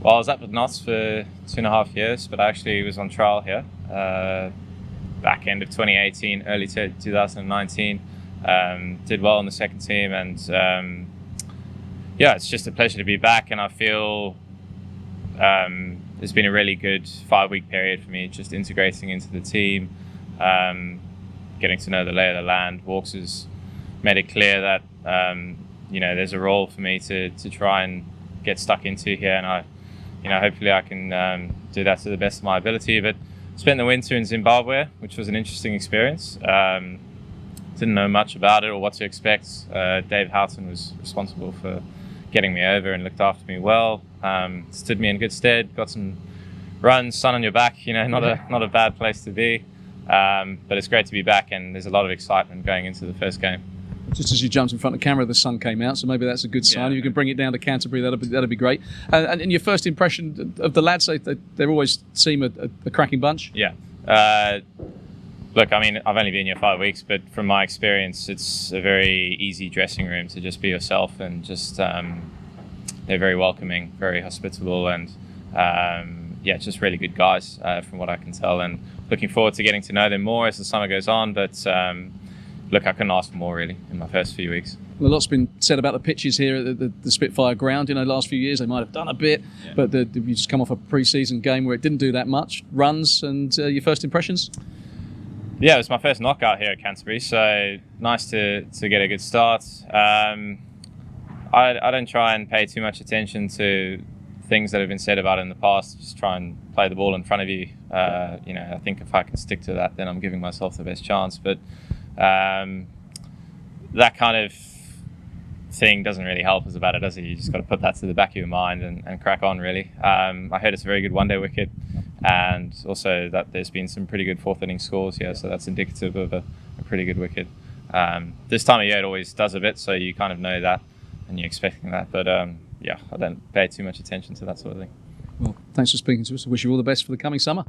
Well, I was up with Notts for 2.5 years, but I actually was on trial here back end of 2018, early 2019. Did well in the second team, and yeah, it's just a pleasure to be back. And I feel it's been a really good 5-week period for me, just integrating into the team, getting to know the lay of the land. Walks has made it clear that there's a role for me to try and get stuck into here, and hopefully I can do that to the best of my ability. But spent the winter in Zimbabwe, which was an interesting experience. Didn't know much about it or what to expect. David Fulton was responsible for getting me over and looked after me well. Stood me in good stead. Got some runs, sun on your back. Not a bad place to be. But it's great to be back, and there's a lot of excitement going into the first game. Just as you jumped in front of the camera, the sun came out, so maybe that's a good sign. Yeah. If you can bring it down to Canterbury, that'd be great. And in your first impression of the lads, they always seem a cracking bunch. Yeah. Look, I mean, I've only been here 5 weeks, but from my experience, it's a very easy dressing room to just be yourself, and just they're very welcoming, very hospitable, and just really good guys from what I can tell. And looking forward to getting to know them more as the summer goes on. But look, I couldn't ask for more really in my first few weeks. Well, a lot's been said about the pitches here at the Spitfire Ground. Last few years they might have done a bit, but you just come off a pre-season game where it didn't do that much. Runs and your first impressions? Yeah, it was my first knockout here at Canterbury, so nice to get a good start. I don't try and pay too much attention to things that have been said about it in the past. Just try and play the ball in front of you. I think if I can stick to that, then I'm giving myself the best chance. But that kind of thing doesn't really help us about it, does it? You just got to put that to the back of your mind and crack on, really. I heard it's a very good one-day wicket, and also that there's been some pretty good fourth inning scores here, so that's indicative of a pretty good wicket. This time of year it always does a bit, so you kind of know that and you're expecting that, but I don't pay too much attention to that sort of thing. Well, thanks for speaking to us. I wish you all the best for the coming summer.